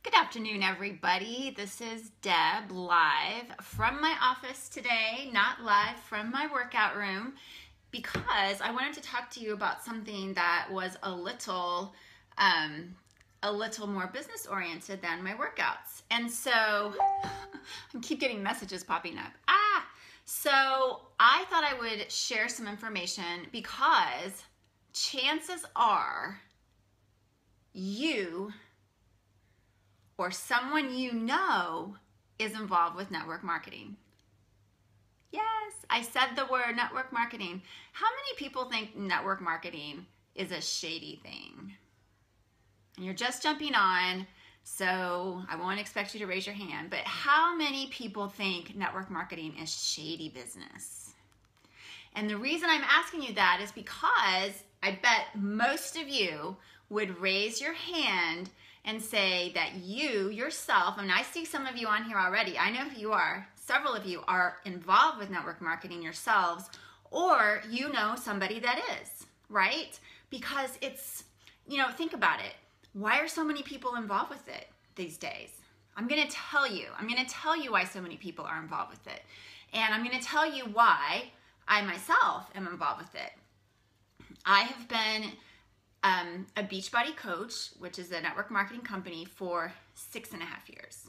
Good afternoon, everybody. This is Deb live from my office today, not live from my workout room, because I wanted to talk to you about something that was a little more business oriented than my workouts. And so I keep getting messages popping up. So I thought I would share some information because chances are you or someone you know is involved with network marketing. Yes, I said the word network marketing. How many people think network marketing is a shady thing? And you're just jumping on, so I won't expect you to raise your hand, but how many people think network marketing is shady business? And the reason I'm asking you that is because I bet most of you would raise your hand and say that you yourself, and I see some of you on here already, I know who you are, several of you are involved with network marketing yourselves, or you know somebody that is, right? Because it's, think about it. Why are so many people involved with it these days? I'm gonna tell you why so many people are involved with it. And I'm gonna tell you why I myself am involved with it. I have been a Beachbody coach, which is a network marketing company, for 6.5 years.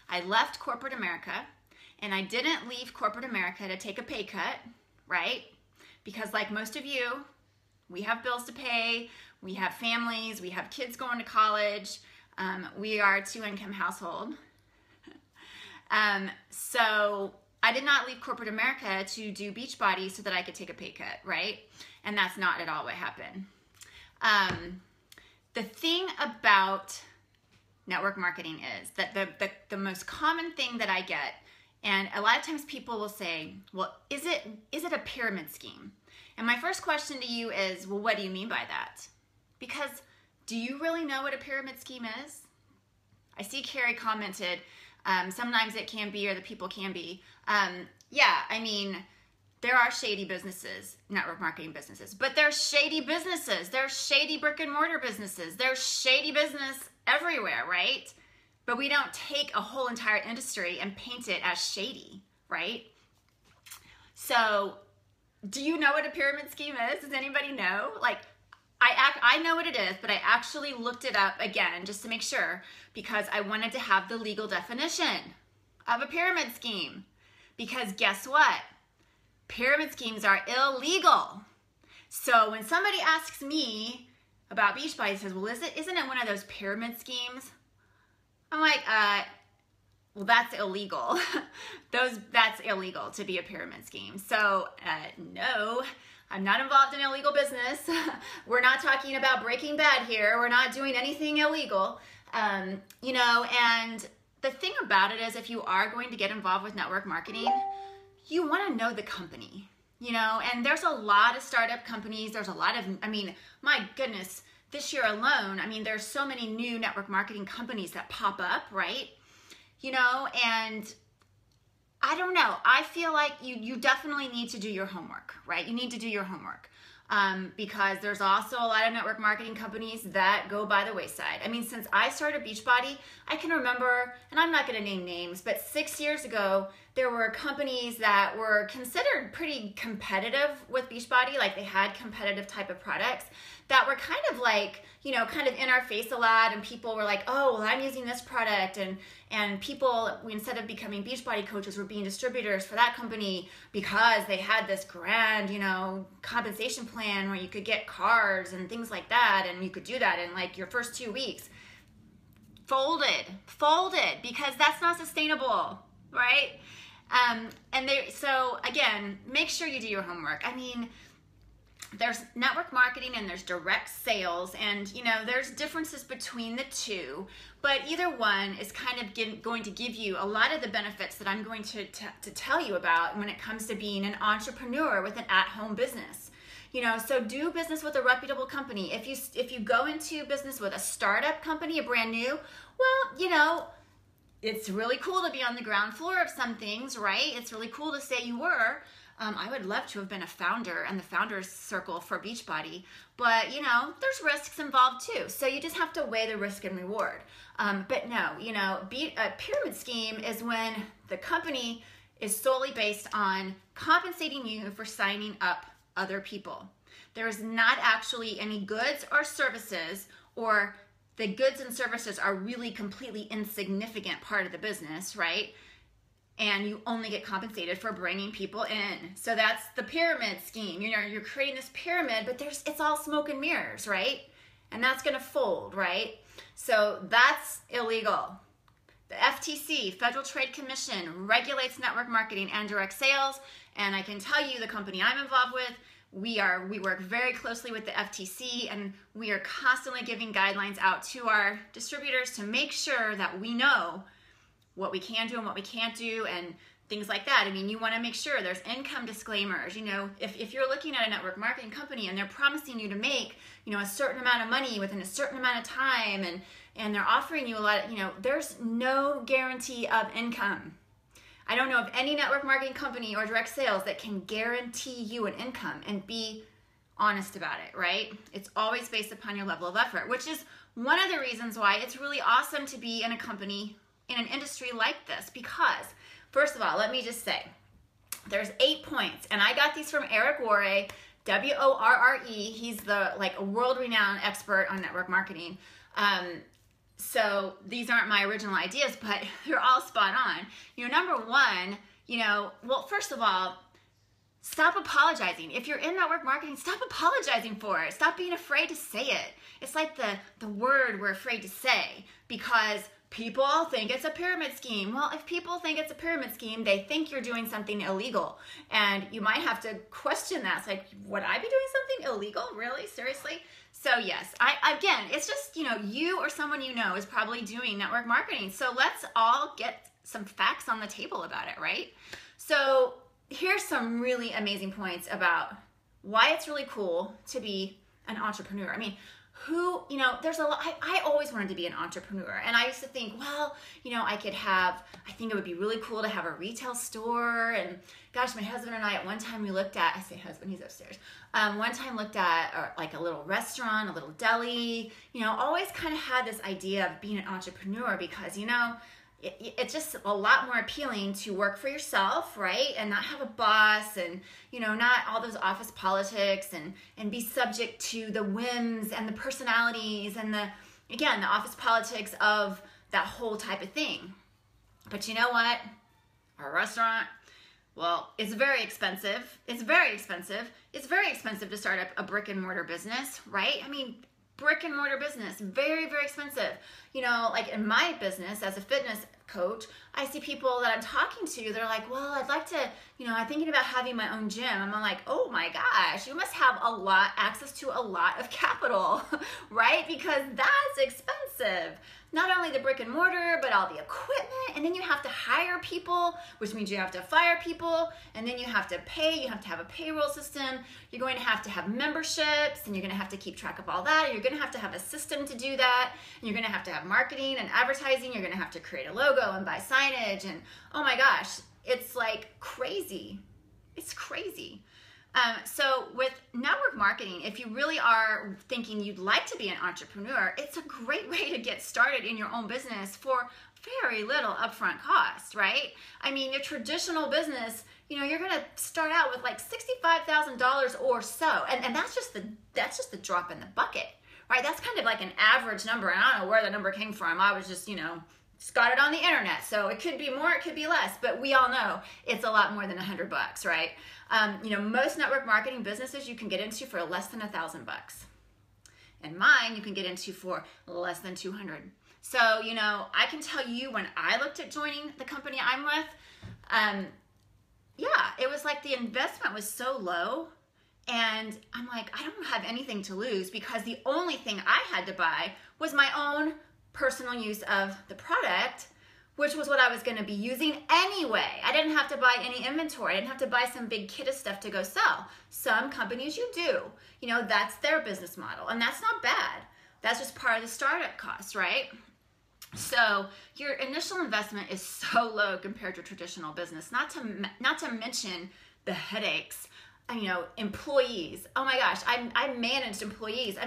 I left corporate America, and I didn't leave corporate America to take a pay cut, right? Because like most of you, we have bills to pay, we have families, we have kids going to college, we are a 2-income household. So I did not leave corporate America to do Beachbody so that I could take a pay cut, right? And that's not at all what happened. The thing about network marketing is that the most common thing that I get, and a lot of times people will say, well, is it a pyramid scheme? And my first question to you is, well, what do you mean by that? Because do you really know what a pyramid scheme is? I see Carrie commented, sometimes it can be, or the people can be. Yeah, I mean, there are shady businesses, network marketing businesses, but there's shady businesses. There's shady brick and mortar businesses. There's shady business everywhere, right? But we don't take a whole entire industry and paint it as shady, right? So do you know what a pyramid scheme is? Does anybody know? Like, I know what it is, but I actually looked it up again just to make sure, because I wanted to have the legal definition of a pyramid scheme. Because guess what? Pyramid schemes are illegal. So when somebody asks me about Beachbody, says, well, isn't it one of those pyramid schemes? I'm like, well, that's illegal. That's illegal to be a pyramid scheme. So no, I'm not involved in illegal business. We're not talking about Breaking Bad here. We're not doing anything illegal. And the thing about it is, if you are going to get involved with network marketing, you want to know the company, and there's a lot of startup companies. There's a lot of, my goodness, this year alone, there's so many new network marketing companies that pop up, right? And I don't know. I feel like you definitely need to do your homework, right? You need to do your homework. Because there's also a lot of network marketing companies that go by the wayside. Since I started Beachbody, I can remember, and I'm not going to name names, but 6 years ago, there were companies that were considered pretty competitive with Beachbody, like they had competitive type of products that were kind of like, kind of in our face a lot, and people were like, oh, well, I'm using this product, and people, instead of becoming Beachbody coaches, were being distributors for that company because they had this grand, compensation plan where you could get cars and things like that, and you could do that in like your first 2 weeks. Folded, because that's not sustainable, right? So again, make sure you do your homework. There's network marketing and there's direct sales, and there's differences between the two, but either one is kind of going to give you a lot of the benefits that I'm going to tell you about when it comes to being an entrepreneur with an at-home business. So do business with a reputable company. If you go into business with a startup company, a brand new, well, it's really cool to be on the ground floor of some things, right? It's really cool to say you were. I would love to have been a founder in the founders circle for Beachbody, but you know, there's risks involved too. So you just have to weigh the risk and reward. But no, you know, a pyramid scheme is when the company is solely based on compensating you for signing up other people. There is not actually any goods or services, or the goods and services are really completely insignificant part of the business, right? And you only get compensated for bringing people in. So that's the pyramid scheme. You know, you're creating this pyramid, but it's all smoke and mirrors, right? And that's gonna fold, right? So that's illegal. The FTC, Federal Trade Commission, regulates network marketing and direct sales. And I can tell you, the company I'm involved with, we work very closely with the FTC, and we are constantly giving guidelines out to our distributors to make sure that we know what we can do and what we can't do and things like that. I mean, you want to make sure there's income disclaimers. You know, if you're looking at a network marketing company and they're promising you to make, you know, a certain amount of money within a certain amount of time, and they're offering you a lot of, you know, there's no guarantee of income. I don't know of any network marketing company or direct sales that can guarantee you an income and be honest about it, right? It's always based upon your level of effort, which is one of the reasons why it's really awesome to be in a company, in an industry like this, because first of all, let me just say, there's 8 points, and I got these from Eric Worre, Worre. He's the a world-renowned expert on network marketing. So these aren't my original ideas, but they're all spot on. You know, number one, you know, well, first of all, stop apologizing. If you're in network marketing, stop apologizing for it. Stop being afraid to say it. It's like the word we're afraid to say because people think it's a pyramid scheme. Well, if people think it's a pyramid scheme, they think you're doing something illegal. And you might have to question that. It's like, would I be doing something illegal? Really? Seriously? So yes, again, it's just, you know, you or someone you know is probably doing network marketing. So let's all get some facts on the table about it, right? So here's some really amazing points about why it's really cool to be an entrepreneur. I mean, you know, there's a lot, I always wanted to be an entrepreneur. And I used to think, well, you know, I think it would be really cool to have a retail store. And gosh, my husband and I, at one time I say husband, he's upstairs. One time looked at like a little restaurant, a little deli, you know, always kind of had this idea of being an entrepreneur because, you know, it's just a lot more appealing to work for yourself, right? And not have a boss and, you know, not all those office politics and be subject to the whims and the personalities and the office politics of that whole type of thing. But you know what? Our restaurant, well, it's very expensive. It's very expensive. It's very expensive to start up a brick and mortar business, right? I mean, brick and mortar business, very, very expensive. You know, like in my business as a fitness coach, I see people that I'm talking to, they're like, well, I'd like to, you know, I'm thinking about having my own gym. I'm like, oh my gosh, you must have access to a lot of capital, right? Because that's expensive. Not only the brick and mortar, but all the equipment, and then you have to hire people, which means you have to fire people, and then you have to pay, you have to have a payroll system, you're going to have memberships, and you're going to have to keep track of all that, you're going to have a system to do that, and you're going to have marketing and advertising, you're going to have to create a logo and buy signage, and oh my gosh, it's like crazy. It's crazy. So with network marketing, if you really are thinking you'd like to be an entrepreneur, it's a great way to get started in your own business for very little upfront cost, right? I mean, your traditional business, you know, you're going to start out with like $65,000 or so. And that's just the drop in the bucket, right? That's kind of like an average number. And I don't know where the number came from. I was just, you know, just got it on the internet. So it could be more, it could be less, but we all know it's a lot more than $100, right? You know, most network marketing businesses you can get into for less than $1,000. And mine you can get into for less than $200. So, you know, I can tell you when I looked at joining the company I'm with, yeah, it was like the investment was so low. And I'm like, I don't have anything to lose because the only thing I had to buy was my own personal use of the product, which was what I was going to be using anyway. I didn't have to buy any inventory. I didn't have to buy some big kit of stuff to go sell. Some companies you do. You know, that's their business model. And that's not bad. That's just part of the startup cost, right? So your initial investment is so low compared to traditional business. Not to mention the headaches. Employees. Oh my gosh, I managed employees.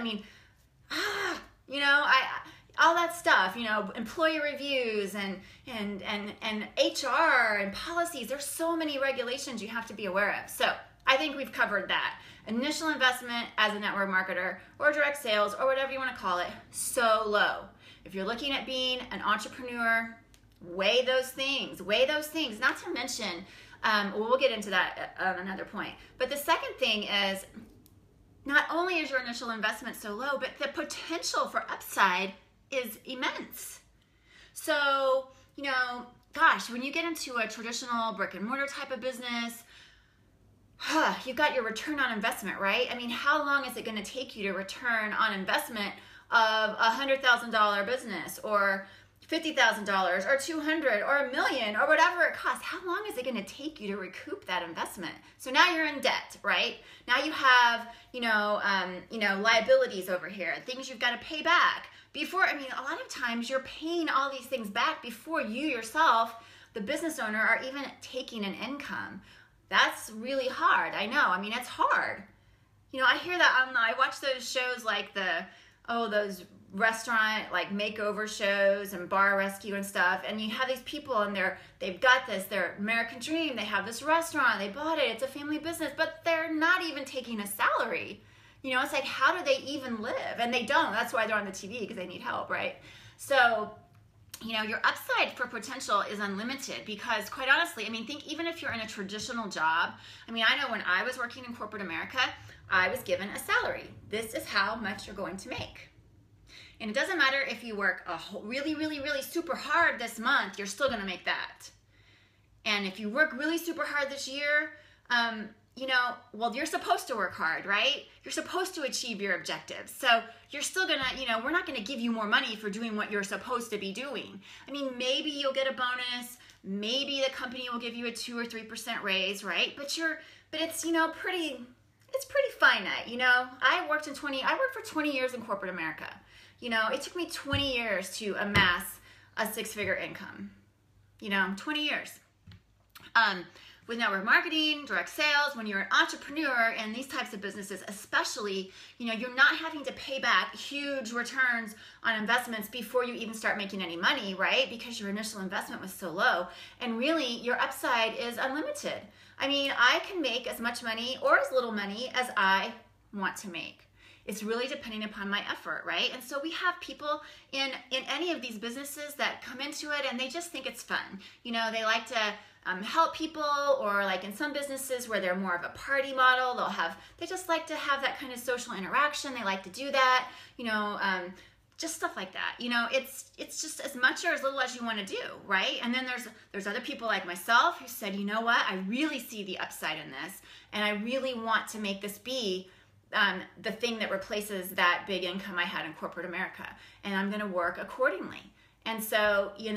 All that stuff, employee reviews and HR and policies. There's so many regulations you have to be aware of. So I think we've covered that. Initial investment as a network marketer or direct sales or whatever you want to call it, so low. If you're looking at being an entrepreneur, weigh those things. Not to mention, we'll get into that on another point. But the second thing is, not only is your initial investment so low, but the potential for upside is immense. So, when you get into a traditional brick and mortar type of business, you've got your return on investment, right? How long is it going to take you to return on investment of $100,000 business or $50,000 or $200,000 or $1 million or whatever it costs? How long is it going to take you to recoup that investment? So now you're in debt, right? Now you have, liabilities over here, things you've got to pay back. Before, a lot of times you're paying all these things back before you yourself, the business owner, are even taking an income. That's really hard. I know. It's hard. I hear that I watch those shows like those restaurant makeover shows and bar rescue and stuff, and you have these people and they've got their American dream. They have this restaurant, they bought it, it's a family business, but they're not even taking a salary. It's like, how do they even live? And they don't. That's why they're on the TV, because they need help, right? So, your upside for potential is unlimited because, quite honestly, think even if you're in a traditional job. I know when I was working in corporate America, I was given a salary. This is how much you're going to make. And it doesn't matter if you work really, really, really super hard this month, you're still going to make that. And if you work really super hard this year, you're supposed to work hard, right? You're supposed to achieve your objectives. So you're still gonna, we're not gonna give you more money for doing what you're supposed to be doing. Maybe you'll get a bonus. Maybe the company will give you a 2 or 3% raise, right? But it's, it's pretty finite. I worked for 20 years in corporate America. It took me 20 years to amass a 6-figure income. 20 years. With network marketing, direct sales, when you're an entrepreneur in these types of businesses, especially, you're not having to pay back huge returns on investments before you even start making any money, right? Because your initial investment was so low. And really, your upside is unlimited. I can make as much money or as little money as I want to make. It's really depending upon my effort, right? And so we have people in any of these businesses that come into it and they just think it's fun. They like to help people, or like in some businesses where they're more of a party model, they just like to have that kind of social interaction. They like to do that, just stuff like that. It's just as much or as little as you want to do, right? And then there's other people like myself who said, you know what, I really see the upside in this, and I really want to make this be the thing that replaces that big income I had in corporate America, and I'm going to work accordingly. And so, you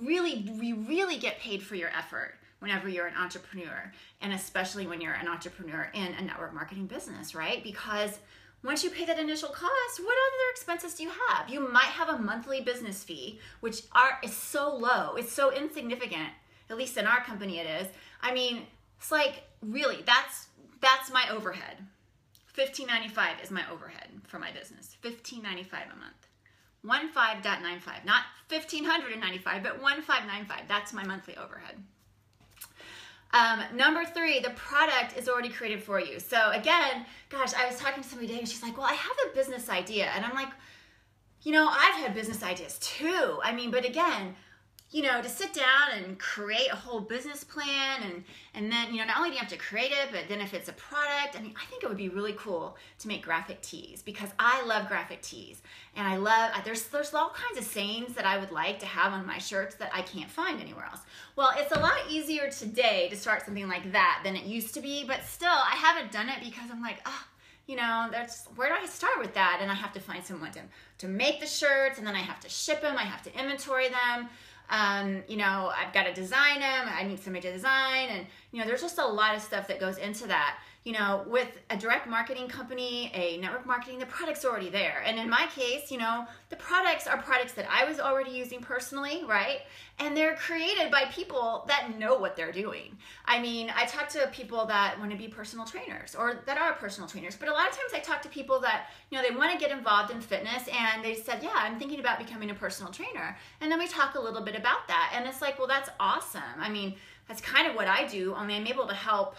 really get paid for your effort whenever you're an entrepreneur, and especially when you're an entrepreneur in a network marketing business, right? Because once you pay that initial cost, what other expenses do you have? You might have a monthly business fee, which is so low, it's so insignificant. At least in our company it is. It's like, really, that's my overhead. $15.95 is my overhead for my business. $15.95 a month. 15.95, not $1,595, but 1595. That's my monthly overhead. Number 3, the product is already created for you. So again, gosh, I was talking to somebody today and she's like, well, I have a business idea. And I'm like, I've had business ideas too. But again, to sit down and create a whole business plan and then, not only do you have to create it, but then if it's a product, I think it would be really cool to make graphic tees, because I love graphic tees. And there's all kinds of sayings that I would like to have on my shirts that I can't find anywhere else. Well, it's a lot easier today to start something like that than it used to be, but still, I haven't done it because I'm like, where do I start with that? And I have to find someone to make the shirts, and then I have to ship them, I have to inventory them. I've got to design them. I need somebody to design, and there's just a lot of stuff that goes into that. You know, with a direct marketing company, a network marketing, the product's already there. And in my case, you know, the products are products that I was already using personally, right? And they're created by people that know what they're doing. I mean, I talk to people that want to be personal trainers or that are personal trainers, but a lot of times I talk to people that, you know, they want to get involved in fitness and they said, yeah, I'm thinking about becoming a personal trainer. And then we talk a little bit about that. And it's like, well, that's awesome. I mean, that's kind of what I do, only I'm able to help,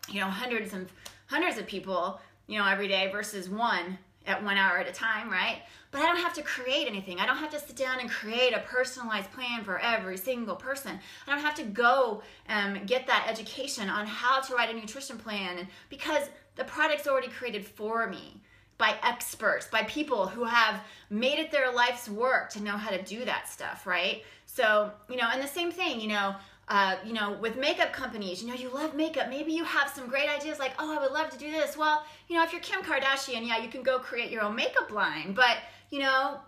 you know, hundreds of people, you know, every day versus one at 1 hour at a time, right? But I don't have to create anything. I don't have to sit down and create a personalized plan for every single person. I don't have to go get that education on how to write a nutrition plan, and because the product's already created for me by experts, by people who have made it their life's work to know how to do that stuff, right? So, you know, and the same thing, you know, with makeup companies, you know, you love makeup. Maybe you have some great ideas like, oh, I would love to do this. Well, you know, if you're Kim Kardashian, yeah, you can go create your own makeup line. But, you know,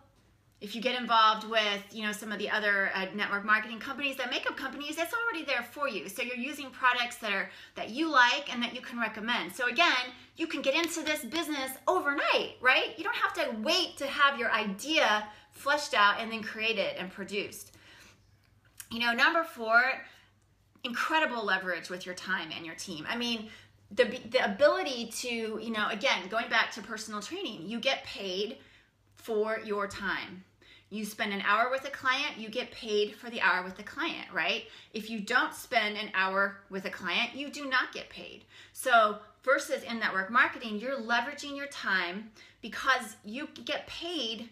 if you get involved with, you know, some of the other network marketing companies, that makeup companies, it's already there for you. So you're using products that you like and that you can recommend. So again, you can get into this business overnight, right? You don't have to wait to have your idea fleshed out and then created and produced. You know, number 4, incredible leverage with your time and your team. I mean, the ability to, you know, again, going back to personal training, you get paid for your time. You spend an hour with a client, you get paid for the hour with the client, right? If you don't spend an hour with a client, you do not get paid. So versus in network marketing, you're leveraging your time because you get paid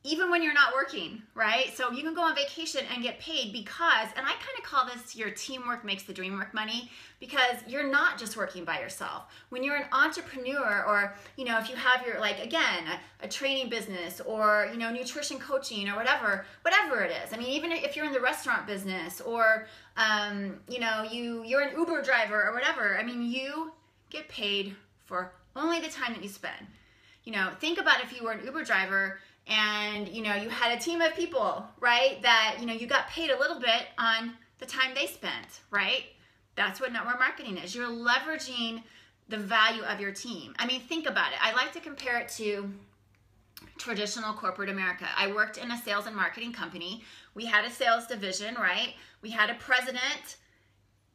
even when you're not working, right? So you can go on vacation and get paid because, and I kind of call this your teamwork makes the dream work money, because you're not just working by yourself. When you're an entrepreneur, or, you know, if you have your, like, again, a training business or, you know, nutrition coaching or whatever it is. I mean, even if you're in the restaurant business or, you know, you're an Uber driver or whatever, I mean, you get paid for only the time that you spend. You know, think about if you were an Uber driver and, you know, you had a team of people, right, that, you know, you got paid a little bit on the time they spent, right? That's what network marketing is. You're leveraging the value of your team. I mean, think about it. I like to compare it to traditional corporate America. I worked in a sales and marketing company. We had a sales division, right? We had a president,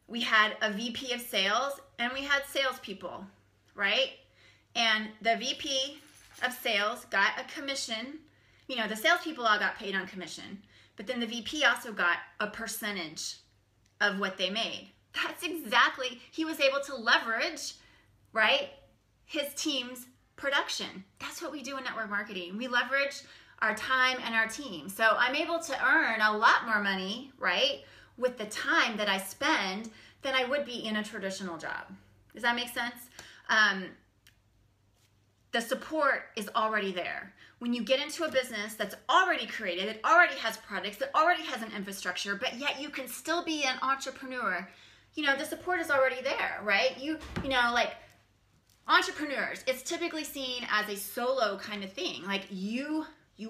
we had a VP of sales, and we had salespeople, right? And the VP of sales got a commission. You know, the salespeople all got paid on commission, but then the VP also got a percentage of what they made. That's exactly, he was able to leverage, right, his team's production. That's what we do in network marketing. We leverage our time and our team. So I'm able to earn a lot more money, right, with the time that I spend than I would be in a traditional job. Does that make sense? The support is already there. When you get into a business that's already created, it already has products, it already has an infrastructure, but yet you can still be an entrepreneur, you know, the support is already there, right? You know, like entrepreneurs, it's typically seen as a solo kind of thing. Like you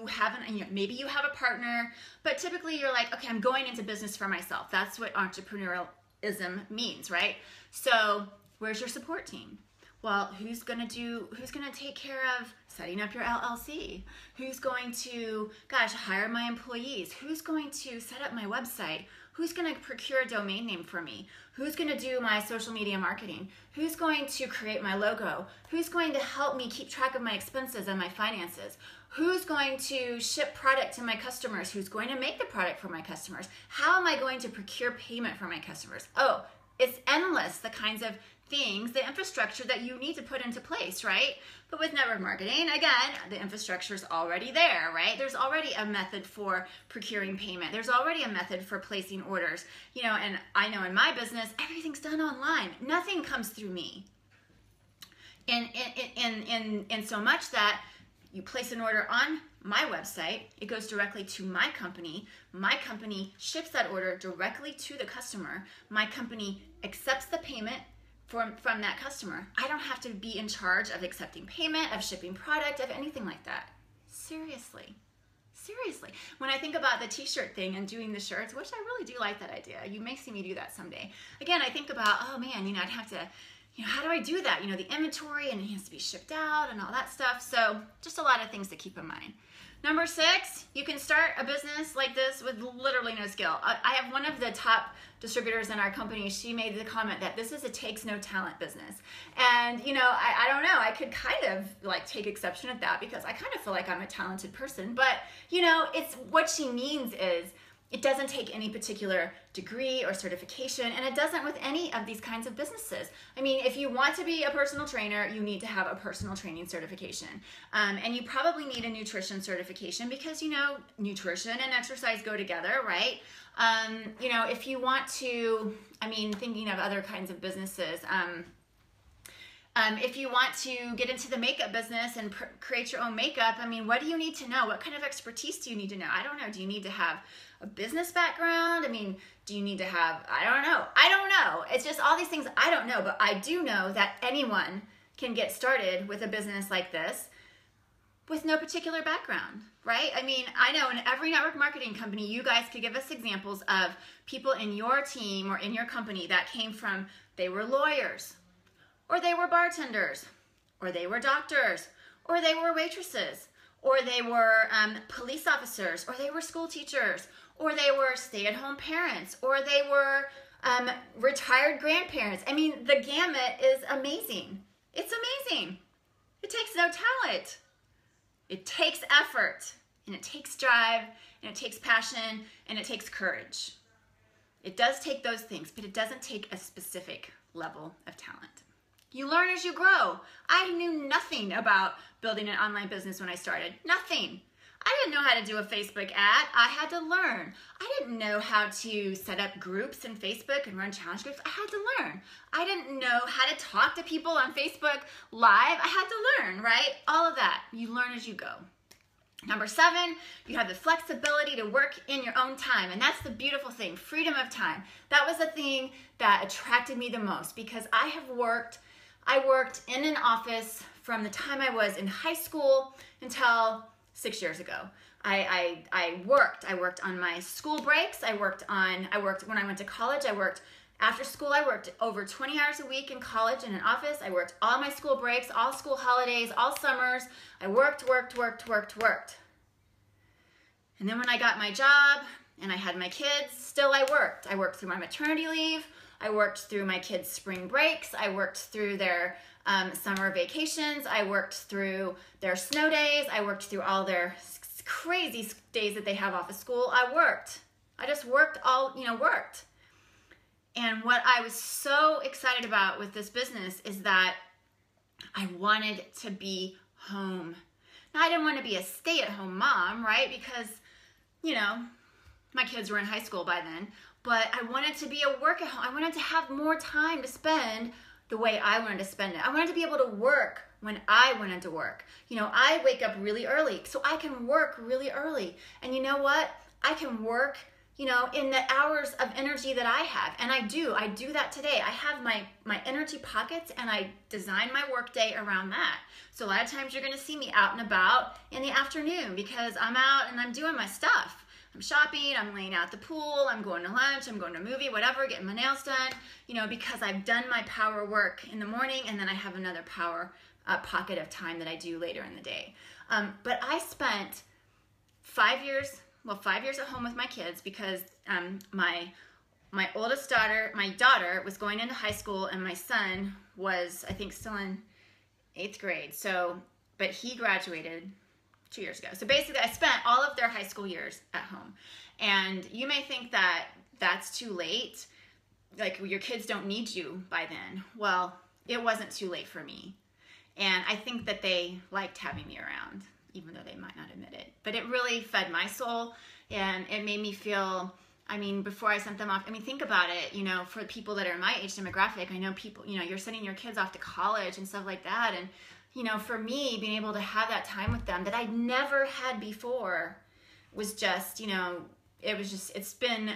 haven't, maybe you have a partner, but typically you're like, okay, I'm going into business for myself. That's what entrepreneurialism means, right? So where's your support team? Well, who's gonna take care of setting up your LLC? Who's going to, hire my employees? Who's going to set up my website? Who's gonna procure a domain name for me? Who's gonna do my social media marketing? Who's going to create my logo? Who's going to help me keep track of my expenses and my finances? Who's going to ship product to my customers? Who's going to make the product for my customers? How am I going to procure payment for my customers? Oh, it's endless, the kinds of things, the infrastructure that you need to put into place, right? But with network marketing, again, the infrastructure is already there, right? There's already a method for procuring payment. There's already a method for placing orders. You know, and I know in my business, everything's done online. Nothing comes through me. And so much that you place an order on my website, it goes directly to my company ships that order directly to the customer. My company accepts the payment from that customer. I don't have to be in charge of accepting payment, of shipping product, of anything like that. Seriously. When I think about the t-shirt thing and doing the shirts, which I really do like that idea. You may see me do that someday. Again, I think about, oh man, you know, I'd have to, how do I do that? The inventory, and it has to be shipped out and all that stuff. So just a lot of things to keep in mind. Number 6, you can start a business like this with literally no skill. I have one of the top distributors in our company. She made the comment that this is a takes no talent business. And, I don't know. I could kind of like take exception at that because I kind of feel like I'm a talented person. But, it's what she means is it doesn't take any particular degree or certification, and it doesn't with any of these kinds of businesses. I mean, if you want to be a personal trainer, you need to have a personal training certification. And you probably need a nutrition certification because, nutrition and exercise go together, right? If you want to, thinking of other kinds of businesses, if you want to get into the makeup business and create your own makeup, what do you need to know? What kind of expertise do you need to know? I don't know. Do you need to have a business background? Do you need to have, I don't know. It's just all these things I don't know, but I do know that anyone can get started with a business like this with no particular background, right? I know in every network marketing company, you guys could give us examples of people in your team or in your company that came from, they were lawyers, or they were bartenders, or they were doctors, or they were waitresses, or they were police officers, or they were school teachers, or they were stay-at-home parents, or they were retired grandparents. The gamut is amazing. It's amazing. It takes no talent. It takes effort, and it takes drive, and it takes passion, and it takes courage. It does take those things, but it doesn't take a specific level of talent. You learn as you grow. I knew nothing about building an online business when I started. Nothing. I didn't know how to do a Facebook ad. I had to learn. I didn't know how to set up groups in Facebook and run challenge groups. I had to learn. I didn't know how to talk to people on Facebook Live. I had to learn, right? All of that. You learn as you go. Number 7, you have the flexibility to work in your own time. And that's the beautiful thing, freedom of time. That was the thing that attracted me the most because I worked in an office from the time I was in high school until 6 years ago. I worked on my school breaks. I worked when I went to college. I worked after school. I worked over 20 hours a week in college in an office. I worked all my school breaks, all school holidays, all summers. I worked. And then when I got my job and I had my kids, still I worked. I worked through my maternity leave. I worked through my kids' spring breaks. I worked through their summer vacations. I worked through their snow days. I worked through all their crazy days that they have off of school. I worked. I just worked worked. And what I was so excited about with this business is that I wanted to be home. Now, I didn't want to be a stay-at-home mom, right? Because, my kids were in high school by then. But I wanted to be a work at home. I wanted to have more time to spend the way I wanted to spend it. I wanted to be able to work when I wanted to work. I wake up really early, so I can work really early. And you know what? I can work, in the hours of energy that I have. And I do that today. I have my energy pockets and I design my work day around that. So a lot of times you're gonna see me out and about in the afternoon because I'm out and I'm doing my stuff. I'm shopping, I'm laying out at the pool, I'm going to lunch, I'm going to a movie, whatever, getting my nails done, because I've done my power work in the morning and then I have another power pocket of time that I do later in the day. But I spent 5 years at home with my kids because my oldest daughter, my daughter was going into high school and my son was, I think, still in 8th grade. But he graduated 2 years ago. So basically I spent all of their high school years at home. And you may think that that's too late, like your kids don't need you by then. Well, it wasn't too late for me. And I think that they liked having me around, even though they might not admit it. But it really fed my soul and it made me feel, before I sent them off, think about it, for people that are in my age demographic, I know people, you're sending your kids off to college and stuff like that. And for me, being able to have that time with them that I'd never had before was just, it's been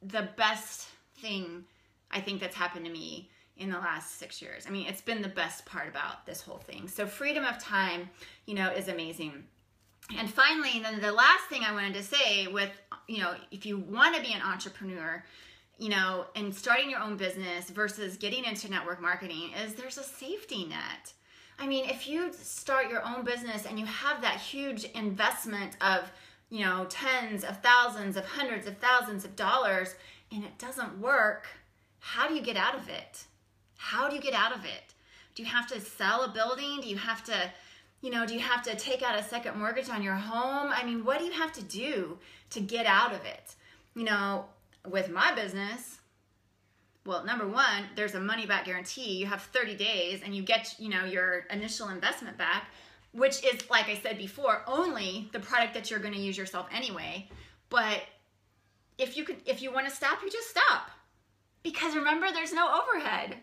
the best thing I think that's happened to me in the last 6 years. It's been the best part about this whole thing. So freedom of time, is amazing. And finally, then the last thing I wanted to say with, if you want to be an entrepreneur and starting your own business versus getting into network marketing is there's a safety net. I mean, if you start your own business and you have that huge investment of, tens of thousands of hundreds of thousands of dollars and it doesn't work, how do you get out of it? How do you get out of it? Do you have to sell a building? Do you have to take out a second mortgage on your home? I mean, what do you have to do to get out of it? With my business, well, number one, there's a money back guarantee. You have 30 days and you get, your initial investment back, which is, like I said before, only the product that you're going to use yourself anyway. But if you want to stop, you just stop. Because remember, there's no overhead.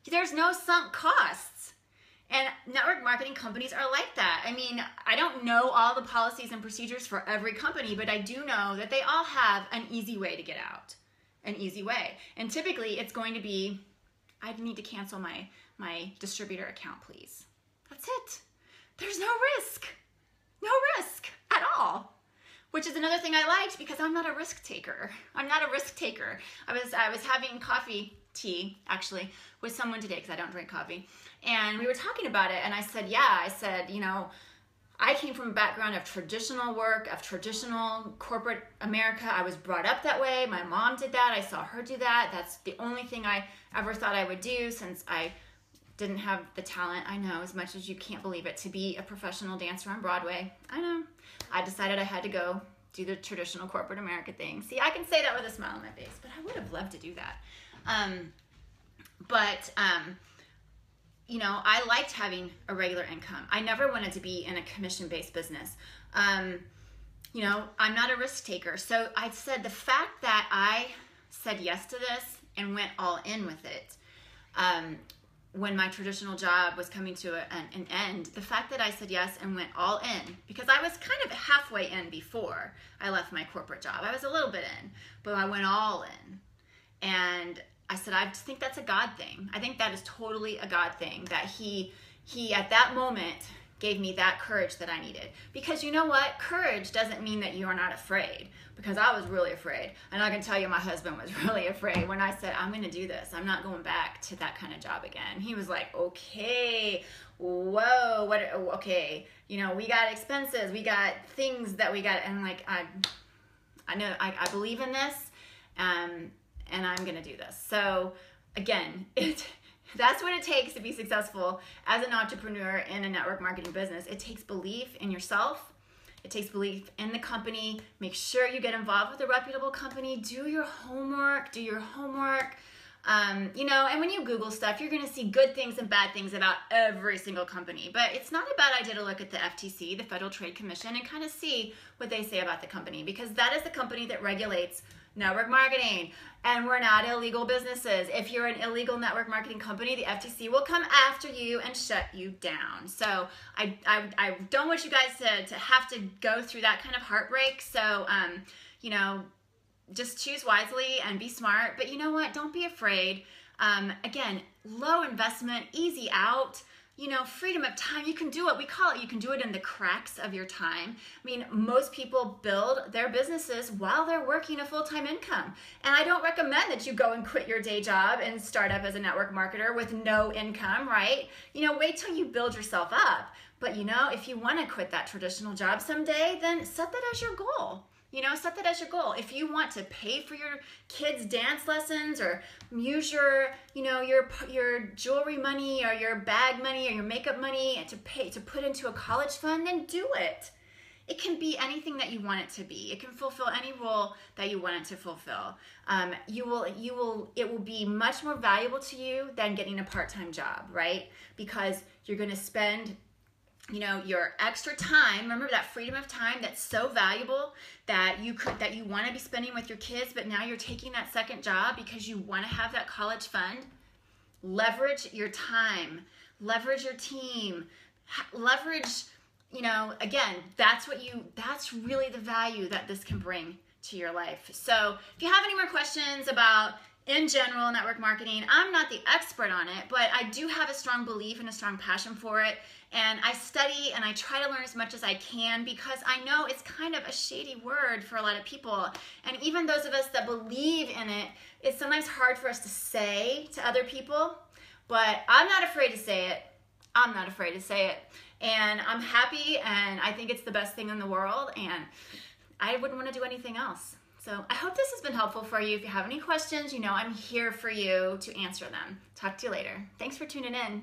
There's no sunk costs. And network marketing companies are like that. I mean, I don't know all the policies and procedures for every company, but I do know that they all have an easy way to get out. An easy way. And typically it's going to be, I need to cancel my distributor account, please. That's it. There's no risk. No risk at all. Which is another thing I liked because I'm not a risk taker. I'm not a risk taker. I was having tea actually with someone today because I don't drink coffee. And we were talking about it and I said, I came from a background of traditional work, of traditional corporate America. I was brought up that way. My mom did that. I saw her do that. That's the only thing I ever thought I would do since I didn't have the talent, I know, as much as you can't believe it, to be a professional dancer on Broadway. I know. I decided I had to go do the traditional corporate America thing. See, I can say that with a smile on my face, but I would have loved to do that. I liked having a regular income. I never wanted to be in a commission-based business. I'm not a risk taker. So I said the fact that I said yes to this and went all in with it, when my traditional job was coming to an end, the fact that I said yes and went all in, because I was kind of halfway in before I left my corporate job. I was a little bit in, but I went all in. And I said, I just think that's a God thing. I think that is totally a God thing, that he at that moment gave me that courage that I needed. Because you know what? Courage doesn't mean that you are not afraid, because I was really afraid. And I can tell you my husband was really afraid when I said, I'm going to do this. I'm not going back to that kind of job again. He was like, okay, whoa, okay. We got expenses. We got things that we got. And like, I know I believe in this. And I'm going to do this. So again, that's what it takes to be successful as an entrepreneur in a network marketing business. It takes belief in yourself. It takes belief in the company. Make sure you get involved with a reputable company. Do your homework. And when you Google stuff, you're going to see good things and bad things about every single company. But it's not a bad idea to look at the FTC, the Federal Trade Commission, and kind of see what they say about the company, because that is the company that regulates network marketing. And we're not illegal businesses. If you're an illegal network marketing company, the FTC will come after you and shut you down. So I don't want you guys to have to go through that kind of heartbreak. So, just choose wisely and be smart. But you know what? Don't be afraid. Again, low investment, easy out. Freedom of time. You can do it. We call it, you can do it in the cracks of your time. I mean, most people build their businesses while they're working a full-time income. And I don't recommend that you go and quit your day job and start up as a network marketer with no income, right? Wait till you build yourself up. But if you want to quit that traditional job someday, then set that as your goal. Set that as your goal. If you want to pay for your kids' dance lessons or use your jewelry money or your bag money or your makeup money to put into a college fund, then do it. It can be anything that you want it to be. It can fulfill any role that you want it to fulfill. It will be much more valuable to you than getting a part-time job, right? Because you're going to spend your extra time. Remember that freedom of time that's so valuable that you want to be spending with your kids, but now you're taking that second job because you want to have that college fund. Leverage your time, leverage your team, leverage, again, that's really the value that this can bring to your life. So if you have any more questions about in general, network marketing, I'm not the expert on it, but I do have a strong belief and a strong passion for it. And I study and I try to learn as much as I can because I know it's kind of a shady word for a lot of people. And even those of us that believe in it, it's sometimes hard for us to say to other people. But I'm not afraid to say it. I'm not afraid to say it. And I'm happy, and I think it's the best thing in the world, and I wouldn't want to do anything else. So I hope this has been helpful for you. If you have any questions, you know I'm here for you to answer them. Talk to you later. Thanks for tuning in.